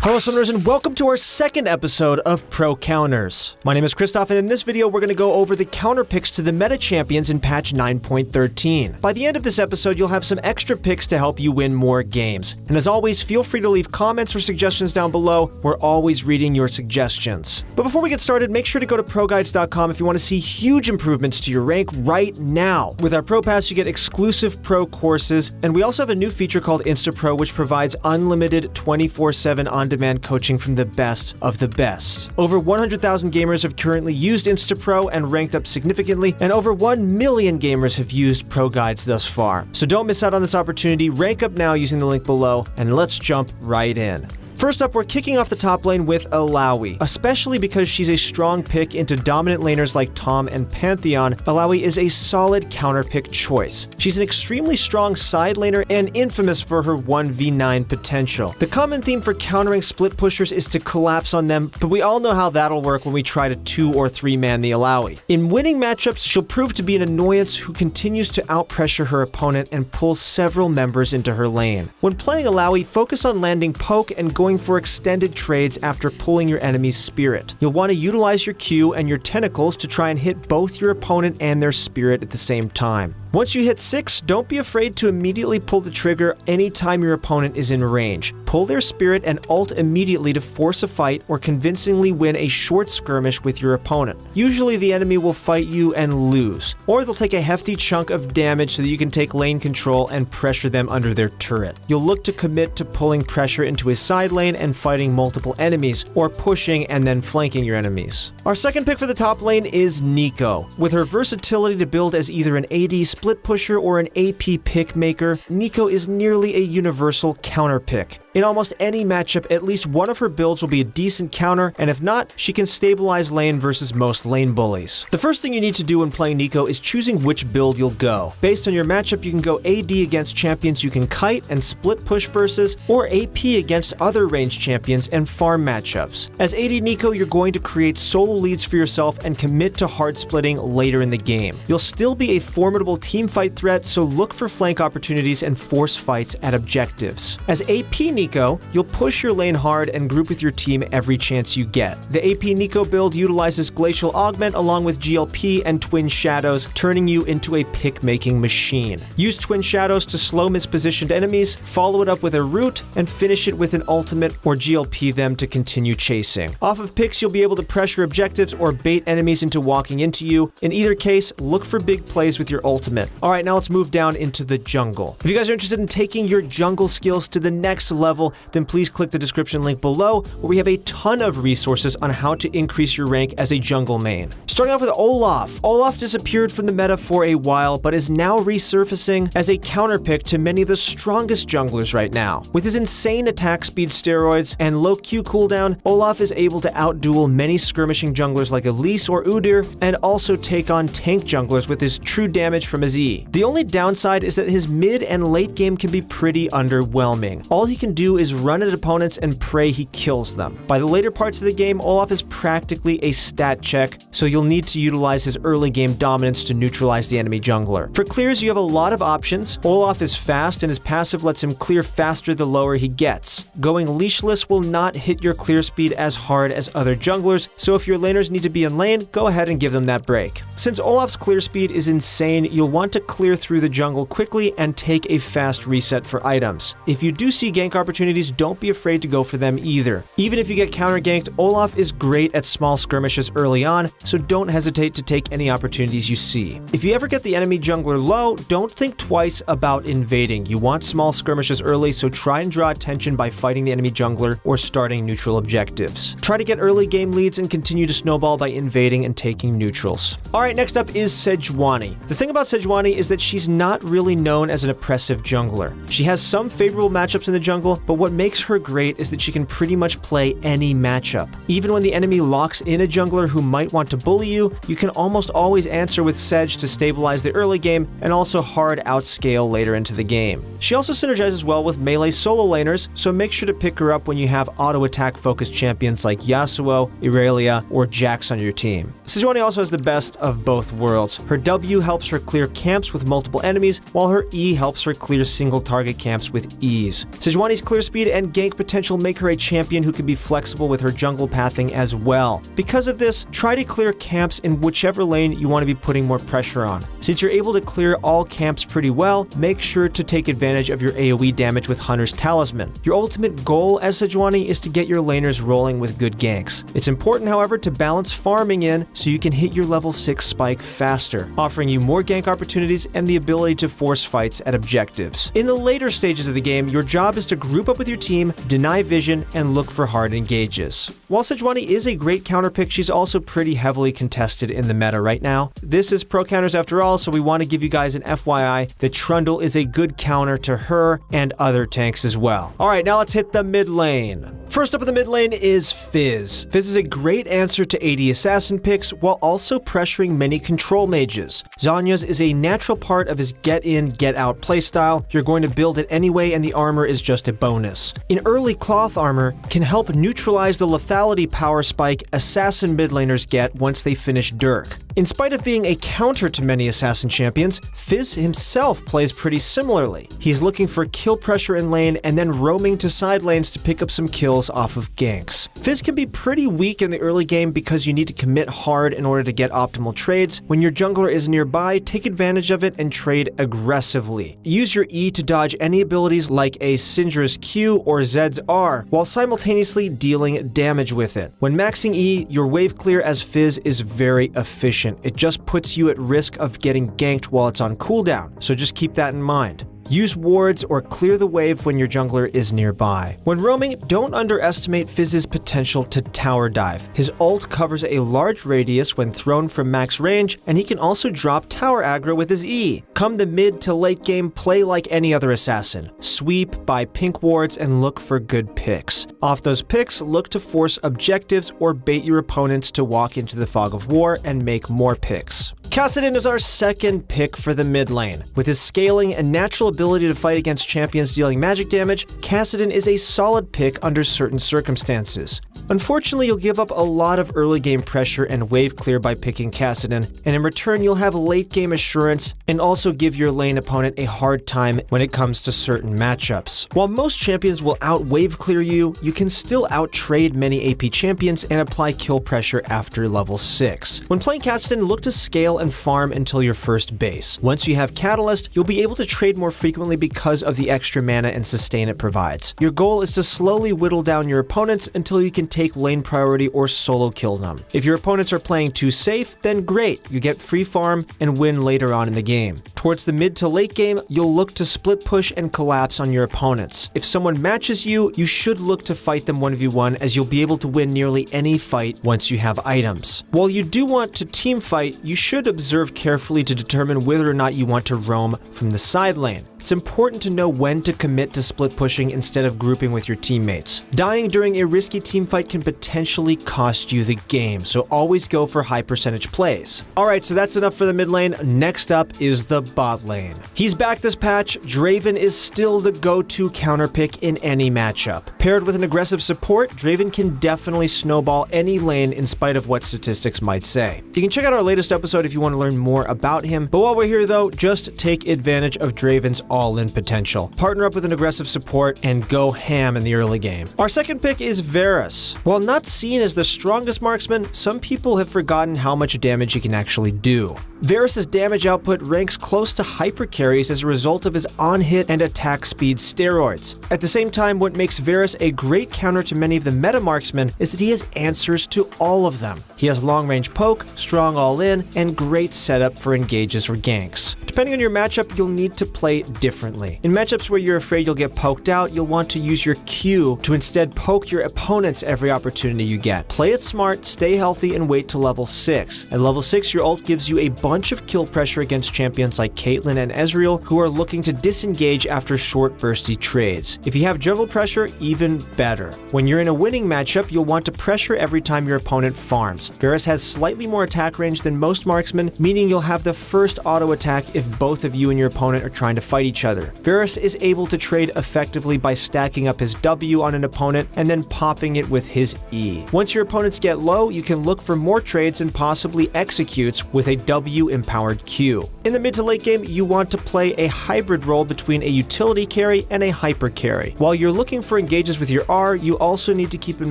Hello Summoners and welcome to our second episode of Pro Counters. My name is Christoph and in this video we're going to go over the counter picks to the meta champions in patch 9.13. By the end of this episode you'll have some extra picks to help you win more games. And as always, feel free to leave comments or suggestions down below. We're always reading your suggestions. But before we get started, make sure to go to ProGuides.com if you want to see huge improvements to your rank right now. With our Pro Pass you get exclusive Pro courses, and we also have a new feature called InstaPro which provides unlimited 24/7 on-demand coaching from the best of the best. Over 100,000 gamers have currently used InstaPro and ranked up significantly, and over 1 million gamers have used Pro Guides thus far. So don't miss out on this opportunity, rank up now using the link below, and let's jump right in. First up, we're kicking off the top lane with Illaoi. Especially because she's a strong pick into dominant laners like Tom and Pantheon, Illaoi is a solid counter pick choice. She's an extremely strong side laner and infamous for her 1v9 potential. The common theme for countering split pushers is to collapse on them, but we all know how that'll work when we try to 2 or 3 man the Illaoi. In winning matchups, she'll prove to be an annoyance who continues to outpressure her opponent and pull several members into her lane. When playing Illaoi, focus on landing poke and going for extended trades after pulling your enemy's spirit. You'll want to utilize your Q and your tentacles to try and hit both your opponent and their spirit at the same time. Once you hit 6, don't be afraid to immediately pull the trigger anytime your opponent is in range. Pull their spirit and ult immediately to force a fight or convincingly win a short skirmish with your opponent. Usually the enemy will fight you and lose, or they'll take a hefty chunk of damage so that you can take lane control and pressure them under their turret. You'll look to commit to pulling pressure into his side lane and fighting multiple enemies, or pushing and then flanking your enemies. Our second pick for the top lane is Neeko. With her versatility to build as either an AD split pusher or an AP pick maker, Neeko is nearly a universal counter pick. In almost any matchup, at least one of her builds will be a decent counter, and if not, she can stabilize lane versus most lane bullies. The first thing you need to do when playing Neeko is choosing which build you'll go. Based on your matchup, you can go AD against champions you can kite and split push versus, or AP against other ranged champions and farm matchups. As AD Neeko, you're going to create solo leads for yourself and commit to hard splitting later in the game. You'll still be a formidable teamfight threat, so look for flank opportunities and force fights at objectives. As AP Neeko, you'll push your lane hard and group with your team every chance you get. The AP Neeko build utilizes Glacial Augment along with GLP and Twin Shadows, turning you into a pick-making machine. Use Twin Shadows to slow mispositioned enemies, follow it up with a root, and finish it with an ultimate or GLP them to continue chasing. Off of picks, you'll be able to pressure objectives or bait enemies into walking into you. In either case, look for big plays with your ultimate. Alright, now let's move down into the jungle. If you guys are interested in taking your jungle skills to the next level, then please click the description link below where we have a ton of resources on how to increase your rank as a jungle main. Starting off with Olaf. Olaf disappeared from the meta for a while, but is now resurfacing as a counter pick to many of the strongest junglers right now. With his insane attack speed steroids and low Q cooldown, Olaf is able to outduel many skirmishing junglers like Elise or Udyr, and also take on tank junglers with his true damage from his E. The only downside is that his mid and late game can be pretty underwhelming. All he can do is run at opponents and pray he kills them. By the later parts of the game, Olaf is practically a stat check, so you'll need to utilize his early game dominance to neutralize the enemy jungler. For clears, you have a lot of options. Olaf is fast and his passive lets him clear faster the lower he gets. Going leashless will not hit your clear speed as hard as other junglers, so if your laners need to be in lane, go ahead and give them that break. Since Olaf's clear speed is insane, you'll want to clear through the jungle quickly and take a fast reset for items. If you do see gank opportunities, don't be afraid to go for them either. Even if you get counter ganked, Olaf is great at small skirmishes early on, so don't hesitate to take any opportunities you see. If you ever get the enemy jungler low, don't think twice about invading. You want small skirmishes early, so try and draw attention by fighting the enemy jungler or starting neutral objectives. Try to get early game leads and continue to snowball by invading and taking neutrals. Alright, next up is Sejuani. The thing about Sejuani is that she's not really known as an oppressive jungler. She has some favorable matchups in the jungle, but what makes her great is that she can pretty much play any matchup. Even when the enemy locks in a jungler who might want to bully you, you can almost always answer with Sej to stabilize the early game and also hard outscale later into the game. She also synergizes well with melee solo laners, so make sure to pick her up when you have auto attack focused champions like Yasuo, Irelia, or Jax on your team. Sejuani also has the best of both worlds. Her W helps her clear camps with multiple enemies, while her E helps her clear single target camps with ease. Sejuani's clear speed and gank potential make her a champion who can be flexible with her jungle pathing as well. Because of this, try to clear camps in whichever lane you want to be putting more pressure on. Since you're able to clear all camps pretty well, make sure to take advantage of your AoE damage with Hunter's Talisman. Your ultimate goal as Sejuani is to get your laners rolling with good ganks. It's important, however, to balance farming in so you can hit your level 6 spike faster, offering you more gank opportunities and the ability to force fights at objectives. In the later stages of the game, your job is to group up with your team, deny vision, and look for hard engages. While Sejuani is a great counter pick, she's also pretty heavily contested in the meta right now. This is Pro Counters after all, so we want to give you guys an FYI that Trundle is a good counter to her and other tanks as well. Alright, now let's hit the mid lane. First up in the mid lane is Fizz. Fizz is a great answer to AD assassin picks while also pressuring many control mages. Zhonya's is a natural part of his get in, get out playstyle. You're going to build it anyway and the armor is just a bonus. In early cloth armor can help neutralize the lethality power spike assassin mid laners get once they finish Dirk. In spite of being a counter to many assassin champions, Fizz himself plays pretty similarly. He's looking for kill pressure in lane and then roaming to side lanes to pick up some kills off of ganks. Fizz can be pretty weak in the early game because you need to commit hard in order to get optimal trades. When your jungler is nearby, take advantage of it and trade aggressively. Use your E to dodge any abilities like a Syndra's Q or Zed's R, while simultaneously dealing damage with it. When maxing E, your wave clear as Fizz is very efficient. It just puts you at risk of getting ganked while it's on cooldown, so just keep that in mind. Use wards or clear the wave when your jungler is nearby. When roaming, don't underestimate Fizz's potential to tower dive. His ult covers a large radius when thrown from max range, and he can also drop tower aggro with his E. Come the mid to late game, play like any other assassin. Sweep, buy pink wards, and look for good picks. Off those picks, look to force objectives or bait your opponents to walk into the fog of war and make more picks. Kassadin is our second pick for the mid lane. With his scaling and natural ability to fight against champions dealing magic damage, Kassadin is a solid pick under certain circumstances. Unfortunately, you'll give up a lot of early game pressure and wave clear by picking Kassadin, and in return you'll have late game assurance and also give your lane opponent a hard time when it comes to certain matchups. While most champions will out wave clear you, you can still out trade many AP champions and apply kill pressure after level 6. When playing Kassadin, look to scale and farm until your first base. Once you have Catalyst, you'll be able to trade more frequently because of the extra mana and sustain it provides. Your goal is to slowly whittle down your opponents until you can take lane priority or solo kill them. If your opponents are playing too safe, then great, you get free farm and win later on in the game. Towards the mid to late game, you'll look to split push and collapse on your opponents. If someone matches you, you should look to fight them 1v1 as you'll be able to win nearly any fight once you have items. While you do want to team fight, you should observe carefully to determine whether or not you want to roam from the side lane. It's important to know when to commit to split pushing instead of grouping with your teammates. Dying during a risky teamfight can potentially cost you the game, so always go for high percentage plays. Alright, so that's enough for the mid lane. Next up is the bot lane. He's back this patch. Draven is still the go-to counter pick in any matchup. Paired with an aggressive support, Draven can definitely snowball any lane in spite of what statistics might say. You can check out our latest episode if you want to learn more about him, but while we're here though, just take advantage of Draven's all-in potential. Partner up with an aggressive support and go ham in the early game. Our second pick is Varus. While not seen as the strongest marksman, some people have forgotten how much damage he can actually do. Varus's damage output ranks close to hyper carries as a result of his on-hit and attack speed steroids. At the same time, what makes Varus a great counter to many of the meta marksmen is that he has answers to all of them. He has long-range poke, strong all-in, and great setup for engages or ganks. Depending on your matchup, you'll need to play differently. In matchups where you're afraid you'll get poked out, you'll want to use your Q to instead poke your opponents every opportunity you get. Play it smart, stay healthy, and wait to level 6. At level 6, your ult gives you a bunch of kill pressure against champions like Caitlyn and Ezreal who are looking to disengage after short bursty trades. If you have jungle pressure, even better. When you're in a winning matchup, you'll want to pressure every time your opponent farms. Varus has slightly more attack range than most marksmen, meaning you'll have the first auto attack if if both of you and your opponent are trying to fight each other. Varus is able to trade effectively by stacking up his W on an opponent and then popping it with his E. Once your opponents get low, you can look for more trades and possibly executes with a W-empowered Q. In the mid to late game, you want to play a hybrid role between a utility carry and a hyper carry. While you're looking for engages with your R, you also need to keep in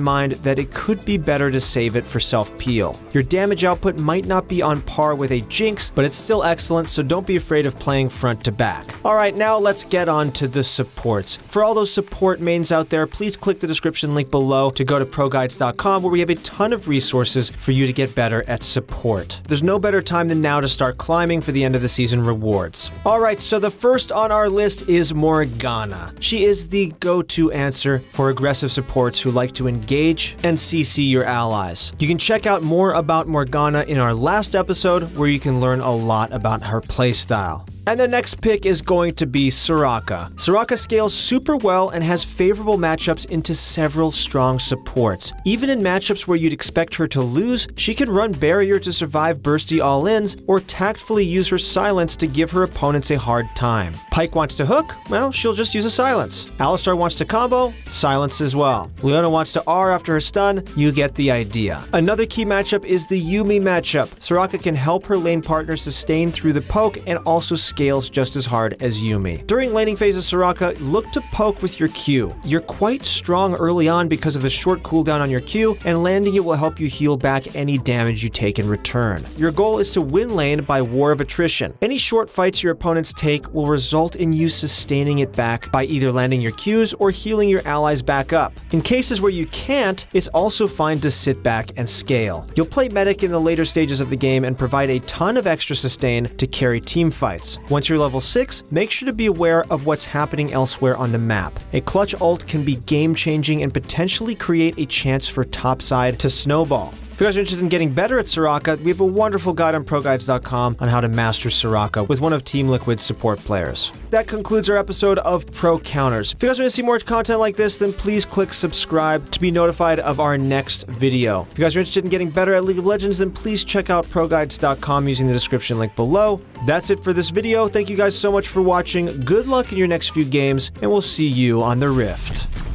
mind that it could be better to save it for self-peel. Your damage output might not be on par with a Jinx, but it's still excellent, so don't be afraid of playing front to back. Alright, now let's get on to the supports. For all those support mains out there, please click the description link below to go to ProGuides.com, where we have a ton of resources for you to get better at support. There's no better time than now to start climbing for the end of the season rewards. Alright, so the first on our list is Morgana. She is the go-to answer for aggressive supports who like to engage and CC your allies. You can check out more about Morgana in our last episode, where you can learn a lot about her playstyle. And the next pick is going to be Soraka. Soraka scales super well and has favorable matchups into several strong supports. Even in matchups where you'd expect her to lose, she can run barrier to survive bursty all-ins or tactfully use her silence to give her opponents a hard time. Pyke wants to hook? Well, she'll just use a silence. Alistar wants to combo? Silence as well. Leona wants to R after her stun? You get the idea. Another key matchup is the Yuumi matchup. Soraka can help her lane partner sustain through the poke and also scales just as hard as Yuumi. During laning phase of Soraka, look to poke with your Q. You're quite strong early on because of the short cooldown on your Q, and landing it will help you heal back any damage you take in return. Your goal is to win lane by war of attrition. Any short fights your opponents take will result in you sustaining it back by either landing your Qs or healing your allies back up. In cases where you can't, it's also fine to sit back and scale. You'll play medic in the later stages of the game and provide a ton of extra sustain to carry team fights. Once you're level 6, make sure to be aware of what's happening elsewhere on the map. A clutch ult can be game-changing and potentially create a chance for topside to snowball. If you guys are interested in getting better at Soraka, we have a wonderful guide on ProGuides.com on how to master Soraka with one of Team Liquid's support players. That concludes our episode of Pro Counters. If you guys want to see more content like this, then please click subscribe to be notified of our next video. If you guys are interested in getting better at League of Legends, then please check out ProGuides.com using the description link below. That's it for this video. Thank you guys so much for watching. Good luck in your next few games, and we'll see you on the Rift.